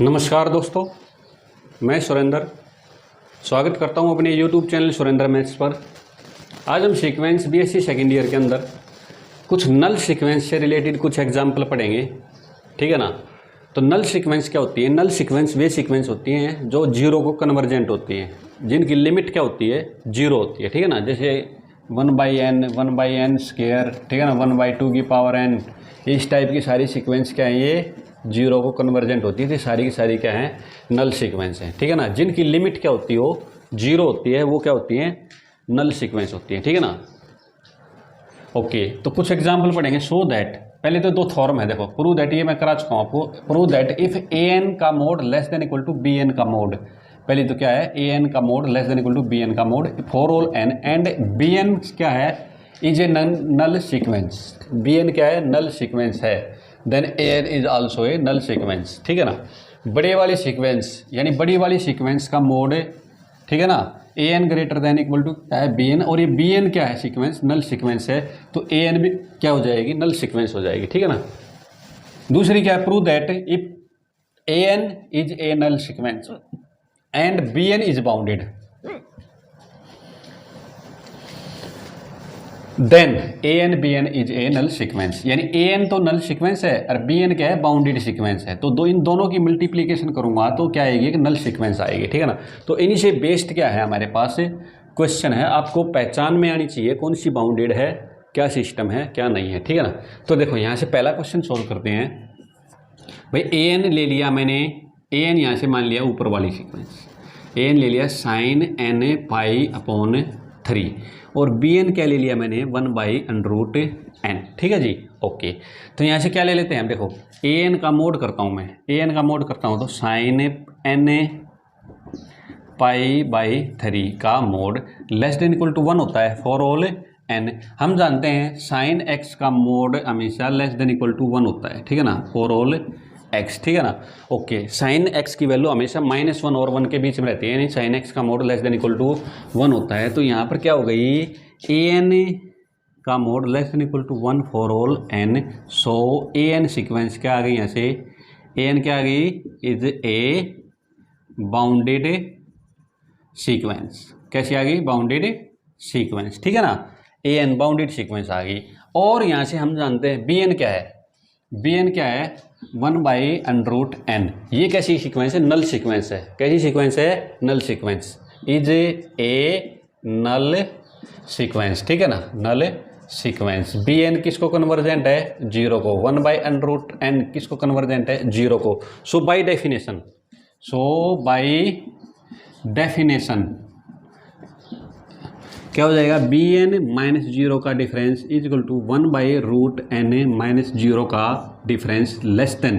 नमस्कार दोस्तों, मैं सुरेंद्र स्वागत करता हूं अपने YouTube चैनल सुरेंद्र मैथ्स पर। आज हम सीक्वेंस बीएससी सेकेंड ईयर के अंदर कुछ नल सीक्वेंस से रिलेटेड कुछ एग्जाम्पल पढ़ेंगे, ठीक है ना। तो नल सीक्वेंस क्या होती है? नल सीक्वेंस वे सीक्वेंस होती हैं जो जीरो को कन्वर्जेंट होती हैं, जिनकी लिमिट क्या होती है? जीरो होती है, ठीक है ना। जैसे 1/n स्क्वायर, ठीक है ना, 1/2 की पावर n, इस टाइप की सारी सीक्वेंस क्या है? ये जीरो को कन्वर्जेंट होती है। तो सारी की सारी क्या है? नल सीक्वेंस है, ठीक है ना। जिनकी लिमिट क्या होती है? वो जीरो होती है, वो क्या होती है? नल सीक्वेंस होती है, ठीक है ना। ओके, तो कुछ एग्जाम्पल पढ़ेंगे। सो दैट, पहले तो दो फॉर्म है, देखो प्रूव दैट, ये मैं करा चुका हूँ आपको। Prove that if A N का mod less than equal to b N का मोड, पहले तो क्या है? ए एन का mod less than equal to b N का mod for all n, and B n क्या है? Is a null sequence. B n क्या है? नल सीक्वेंस है। Then A N is also a null sequence, ठीक है ना। बड़े वाली सीक्वेंस यानी बड़ी वाली सीक्वेंस का मोड, ठीक है ना, a n greater than equal to क्या है? बी एन, और ये बी एन क्या है? सीक्वेंस, नल सीक्वेंस है। तो ए एन भी क्या हो जाएगी? नल सीक्वेंस हो जाएगी, ठीक है ना। दूसरी क्या है? Prove that if A N is a null sequence and B N is bounded, then A N B N is a null sequence. यानी ए एन तो नल सीक्वेंस है और बी एन क्या है? बाउंडेड सीक्वेंस है। तो इन दोनों की मल्टीप्लीकेशन करूंगा तो क्या आएगी? कि नल सीक्वेंस आएगी, ठीक है ना। तो इन्हीं से बेस्ड क्या है हमारे पास क्वेश्चन है। आपको पहचान में आनी चाहिए कौन सी बाउंडेड है, क्या सिस्टम है, क्या नहीं है, ठीक है ना। तो देखो यहाँ से पहला क्वेश्चन सोल्व करते हैं। भाई ए एन ले लिया मैंने, ए एन यहाँ से मान लिया ऊपर वाली सीक्वेंस, ए एन ले लिया साइन एन पाई अपॉन 3, और बी एन क्या ले लिया मैंने? 1/√n, ठीक है जी। ओके, तो यहाँ से क्या ले लेते हैं हम? देखो ए एन का मोड करता हूँ मैं, ए एन का मोड करता हूँ तो साइन एन पाई/3 का mod less than equal to 1 होता है फॉर ऑल एन। हम जानते हैं साइन एक्स का मोड हमेशा लेस देन इक्वल टू 1 होता है, ठीक है ना, फॉर ऑल एक्स, ठीक है ना। ओके, साइन एक्स की वैल्यू हमेशा -1 और 1 के बीच में रहती है, यानी साइन एक्स का mod less than equal to 1 होता है। तो यहाँ पर क्या हो गई? ए एन का mod less than equal to 1 for all N. So A N sequence क्या आ गई? यहाँ से ए एन क्या आ गई? Is a bounded sequence. कैसी आ गई? बाउंडेड सीक्वेंस, ठीक है ना। ए एन बाउंडेड सीक्वेंस आ गई। और यहाँ से हम जानते हैं बी एन क्या है? बी एन क्या है? 1/√n। ये कैसी सीक्वेंस है? नल सीक्वेंस है। कैसी सीक्वेंस है? Null sequence. Is a null sequence, ठीक है ना, नल सीक्वेंस। बी एन किसको कन्वर्जेंट है? जीरो को। 1/√n किसको कन्वर्जेंट है? जीरो को। सो बाई डेफिनेशन क्या हो जाएगा? बी एन -0 का difference is equal to 1/√n -0 का डिफरेंस लेस देन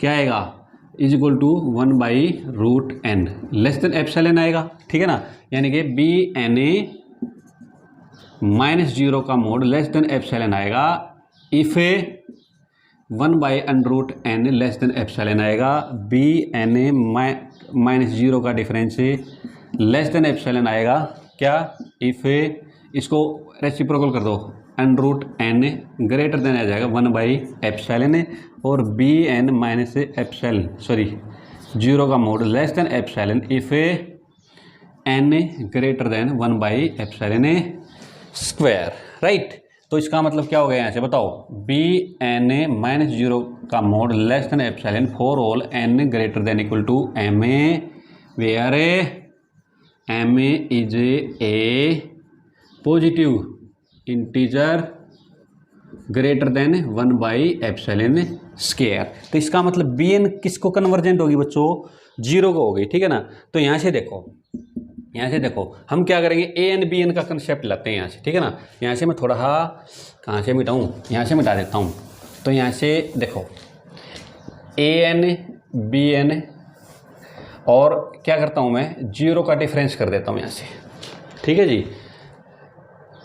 क्या आएगा? Is equal to 1/√n less than epsilon आएगा, ठीक है ना। यानी कि बी एन -0 का मोड लेस देन एप्सिलॉन आएगा if 1/√n less than epsilon आएगा। बी एन -0 का डिफरेंस लेस देन एप्सिलॉन आएगा क्या? इफ इसको रेसिप्रोकल कर दो, √n ग्रेटर देन आ जाएगा 1/एप्सिलॉन, और बी एन माइनस एप्सिलॉन 0 का mod less than epsilon if n greater than 1/एप्सिलॉन स्क्वायर, राइट। तो इसका मतलब क्या हो गया यहाँ से बताओ? बी एन -0 का mod less than epsilon for all n greater than equal to m a, where m is a positive integer greater than 1/एप्सिलॉन स्क्वायर। तो इसका मतलब बी एन किसको कन्वर्जेंट होगी बच्चों? जीरो को होगी, ठीक है ना। तो यहाँ से देखो हम क्या करेंगे? ए एन बी एन का कंसेप्ट लाते हैं यहाँ से, ठीक है ना। यहाँ से मैं थोड़ा कहाँ से मिटाऊँ? यहाँ से मिटा देता हूँ। तो यहाँ से देखो ए एन बी एन, और क्या करता हूँ मैं? जीरो का डिफरेंस कर देता हूँ यहाँ से, ठीक है जी।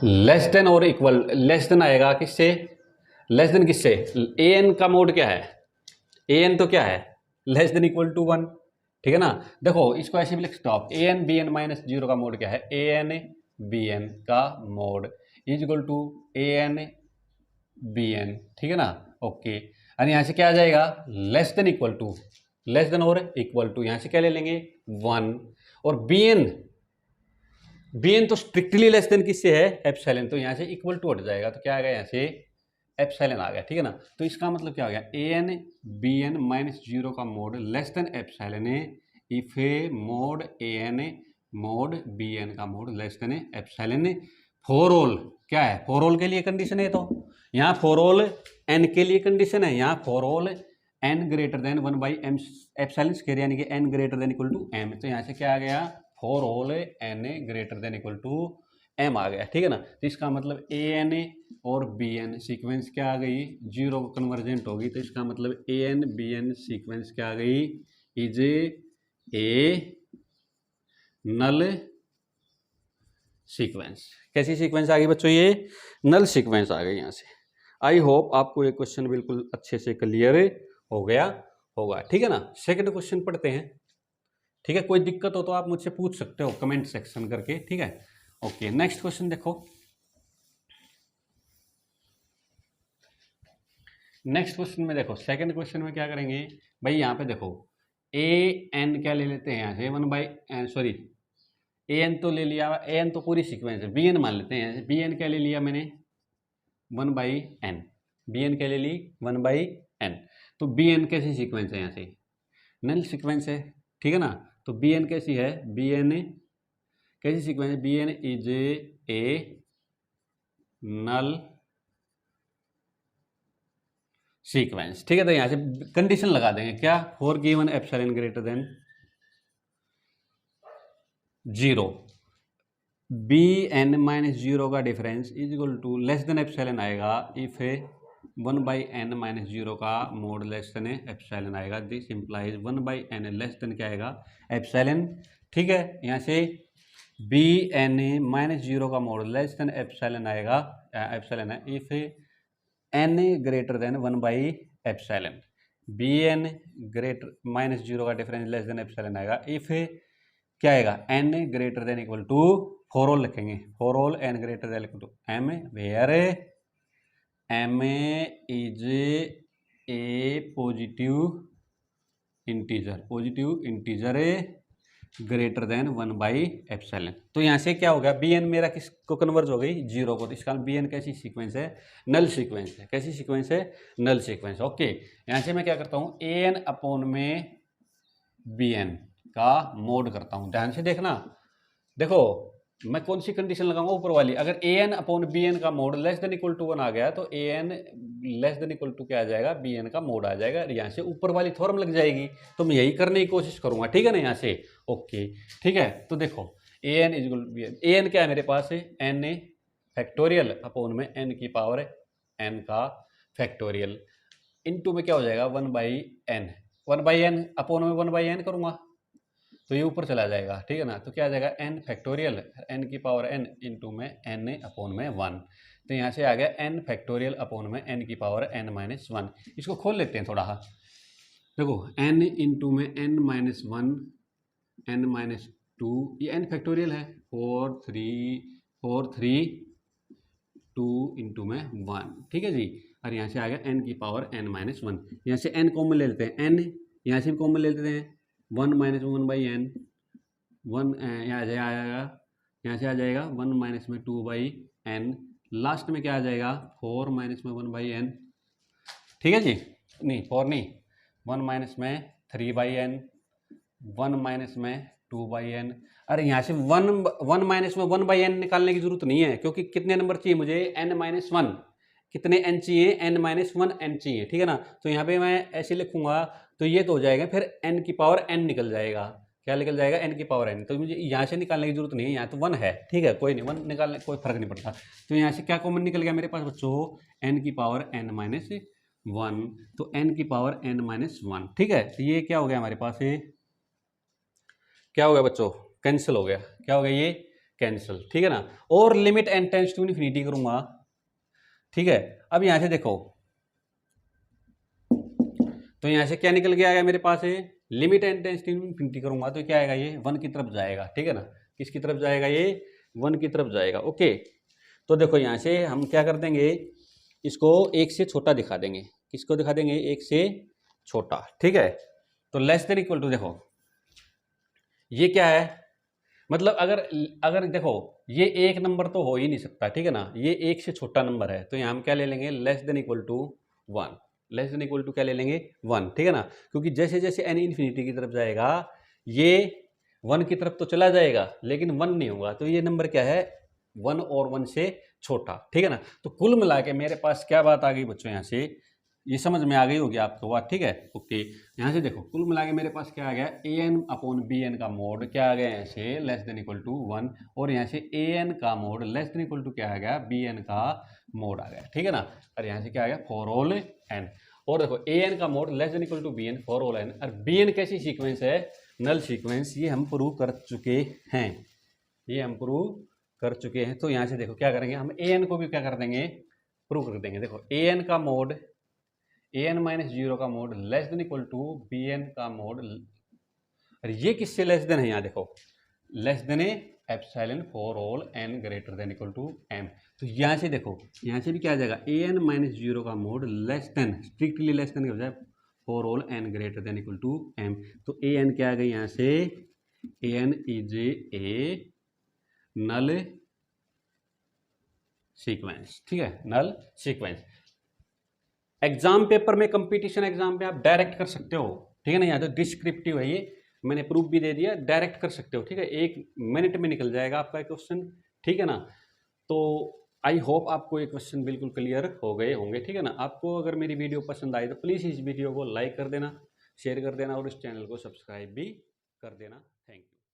लेस देन और इक्वल, लेस देन आएगा किससे? लेस देन किससे? ए एन का मोड क्या है? ए एन तो क्या है? लेस देन इक्वल टू 1, ठीक है ना। देखो इसको ऐसे भी लिख सकते हो आप, ए एन बी एन -0 का मोड क्या है? ए एन बी एन का mod is equal to A N B N, ठीक है ना। ओके, और यहाँ से क्या आ जाएगा? Less than equal to less than और इक्वल टू, यहाँ से क्या ले लेंगे 1, और बी एन तो स्ट्रिक्टली लेस देन किससे है, एप्सिलॉन, तो यहाँ से इक्वल टू हट जाएगा, तो क्या आ गया यहाँ से एप्सिलॉन आ गया, ठीक है ना। तो इसका मतलब क्या हो गया, a N B n minus zero का मोड लेस देन एप्सिलॉन है if a mod a n mod b N का mod less than epsilon for all. क्या है, फॉर ऑल के लिए कंडीशन है, तो यहाँ फॉर ऑल एन के लिए कंडीशन है, यहाँ for all n greater than 1/m epsilon square, यानी कि n greater than equal to m, तो यहाँ से क्या आ गया for all n greater than equal to m आ गया, ठीक है ना। तो इसका मतलब ए एन और बी एन सीक्वेंस क्या आ गई, जीरो कन्वर्जेंट होगी, तो इसका मतलब a N B n sequence क्या आ गई, इज ए नल सीक्वेंस। कैसी सीक्वेंस आ गई बच्चों, ये नल सीक्वेंस आ गई यहाँ से। आई होप आपको ये क्वेश्चन बिल्कुल अच्छे से क्लियर हो गया होगा, ठीक है ना। सेकंड क्वेश्चन पढ़ते हैं, ठीक है। कोई दिक्कत हो तो आप मुझसे पूछ सकते हो कमेंट सेक्शन करके, ठीक है। ओके, नेक्स्ट क्वेश्चन देखो। नेक्स्ट क्वेश्चन में देखो, सेकंड क्वेश्चन में क्या करेंगे भाई, यहाँ पे देखो ए एन क्या ले लेते हैं यहाँ से 1/n, सॉरी ए एन तो ले लिया, ए एन तो पूरी सीक्वेंस है, बी एन मान लेते हैं, बी एन क्या ले लिया मैंने 1/n, बी एन क्या ले ली 1/n, तो बी एन कैसी सीक्वेंस है, यहाँ से नल सीक्वेंस है, ठीक है ना। तो बी एन कैसी है, बी एन कैसी सीक्वेंस है, b N is a null sequence, ठीक है। तो यहाँ से कंडीशन लगा देंगे क्या, for given epsilon greater than 0 b n minus zero का difference is equal to less than epsilon आएगा इफ 1/n माइनस जीरो का मोड लेस देन एप्सिलॉन आएगा, this implies 1/n less than क्या आएगा एप्सिलॉन, ठीक है। यहाँ से बी एन माइनस जीरो का मोड लेस देन एप्सिलॉन आएगा, एप्सिलॉन है इफ एन ग्रेटर देन 1/एप्सिलॉन, b n greater minus zero का डिफरेंस लेस देन एप्सिलॉन आएगा इफ क्या आएगा n greater than equal to, for all लिखेंगे, for all n greater than equal to m, where m is a positive integer greater than 1/एप्सिलॉन। तो यहाँ से क्या हो गया, बी एन मेरा किसको कन्वर्ज हो गई, जीरो को, तो इसका बी एन कैसी सीक्वेंस है, नल सीक्वेंस है, कैसी सीक्वेंस है, नल सीक्वेंस। ओके, यहाँ से मैं क्या करता हूँ, ए एन अपॉन में बी एन का मोड करता हूँ, ध्यान से देखना। देखो मैं कौन सी कंडीशन लगाऊंगा, ऊपर वाली, अगर a n upon b N का mod less than equal to 1 आ गया तो a n less than equal to क्या आ जाएगा, बी एन का मोड आ जाएगा, यहाँ से ऊपर वाली थ्योरम लग जाएगी, तो मैं यही करने की कोशिश करूंगा, ठीक है ना, यहाँ से। ओके, ठीक है। तो देखो a N is equal to b n, a n क्या है मेरे पास है, एन ए फैक्टोरियल अपॉन में एन की पावर एन का फैक्टोरियल, इनटू में क्या हो जाएगा 1/n, 1/n अपॉन में 1/n करूंगा तो ये ऊपर चला जाएगा, ठीक है ना। तो क्या आ जाएगा n फैक्टोरियल, n की पावर n इंटू में n अपॉन में 1, तो यहाँ से आ गया n फैक्टोरियल अपॉन में n की पावर n-1। इसको खोल लेते हैं थोड़ा, देखो n इंटू में n-1 n-2, ये n फैक्टोरियल है, 4 3 2 इंटू में 1, ठीक है जी। और यहाँ से आ गया n की पावर n-1, यहाँ से n कॉमन ले लेते हैं, n यहाँ से भी कॉमन ले लेते हैं, 1-1/n, 1 यहाँ आ जाएगा, यहाँ से आ जाएगा 1 में 2/n, लास्ट में क्या आ जाएगा 4 में 1/n, ठीक है जी। नहीं 4 नहीं, 1 में 3/n, 1 में 2/n। अरे यहाँ से 1 में 1/n निकालने की जरूरत नहीं है, क्योंकि कितने नंबर चाहिए मुझे, n-1, कितने n चाहिए, n-1 चाहिए, ठीक है ना। तो यहाँ पे मैं ऐसे लिखूंगा तो ये तो हो जाएगा, फिर n की पावर n निकल जाएगा, क्या निकल जाएगा n की पावर n, तो मुझे यहाँ से निकालने की जरूरत नहीं है, यहाँ तो 1 है, ठीक है, कोई नहीं, 1 निकालने कोई फर्क नहीं पड़ता। तो यहाँ से क्या कॉमन निकल गया मेरे पास बच्चों, n की पावर n-1, तो n की पावर n-1, ठीक है। तो ये क्या हो गया हमारे पास, ये क्या हो गया बच्चों, कैंसिल हो गया, क्या हो गया ये कैंसिल, ठीक है ना। और limit n tends to infinity करूंगा, ठीक है। अब यहाँ से देखो, तो यहाँ से क्या निकल के आएगा मेरे पास है, limit n tends to infinity करूंगा तो क्या आएगा, ये 1 की तरफ जाएगा, ठीक है ना। किसकी तरफ जाएगा, ये 1 की तरफ जाएगा। ओके, तो देखो यहाँ से हम क्या कर देंगे, इसको 1 से छोटा दिखा देंगे, किसको दिखा देंगे, 1 से छोटा, ठीक है। तो लेस देन इक्वल टू देखो ये क्या है, मतलब अगर अगर देखो ये एक नंबर तो हो ही नहीं सकता, ठीक है ना, ये एक से छोटा नंबर है, तो यहाँ हम क्या ले लेंगे, less than equal to 1। Less than equal to क्या ले लेंगे, 1, ठीक है ना, क्योंकि जैसे जैसे एन इन्फिनिटी की तरफ जाएगा ये 1 की तरफ तो चला जाएगा लेकिन 1 नहीं होगा, तो ये नंबर क्या है, 1 और 1 से छोटा, ठीक है ना। तो कुल मिला के मेरे पास क्या बात आ गई बच्चों, यहाँ से ये समझ में आ गई होगी आपको बात, ठीक है, ओके। यहाँ से देखो कुल मिला के मेरे पास क्या आ गया, a n upon b N का मोड क्या आ गया, यहाँ से लेस देन इक्वल टू 1, और यहाँ से ए एन का mod less than equal to क्या आ गया, बी एन का मोड आ गया, ठीक है ना। और यहाँ से क्या आ गया, फॉर ऑल एन, और देखो ए एन का mod less than equal to b n for all n, और बी एन कैसी सीक्वेंस है, नल सीक्वेंस, ये हम प्रूव कर चुके हैं, ये हम प्रूव कर चुके हैं। तो यहाँ से देखो क्या करेंगे, हम ए एन को भी क्या कर देंगे, प्रूव कर देंगे। देखो ए एन का मोड ए एन माइनस 0 का mod less than equal to b N का मोड, और ये किससे लेस देन है, यहाँ देखो less than epsilon for all n greater than equal to m. तो यहाँ से देखो, यहाँ से भी क्या आ जाएगा, ए एन माइनस 0 का mod less than, strictly less than हो जाए for all n greater than equal to m. तो ए एन क्या आ गई यहाँ से, a N is a null sequence, ठीक है, नल सीक्वेंस। एग्जाम पेपर में, कंपटीशन एग्जाम में आप डायरेक्ट कर सकते हो, ठीक है ना, यहाँ तो डिस्क्रिप्टिव है, ये मैंने प्रूफ भी दे दिया, डायरेक्ट कर सकते हो, ठीक है, 1 मिनट में निकल जाएगा आपका क्वेश्चन, ठीक है ना। तो आई होप आपको ये क्वेश्चन बिल्कुल क्लियर हो गए होंगे, ठीक है ना। आपको अगर मेरी वीडियो पसंद आई तो प्लीज़ इस वीडियो को लाइक कर देना, शेयर कर देना और इस चैनल को सब्सक्राइब भी कर देना। Thank you.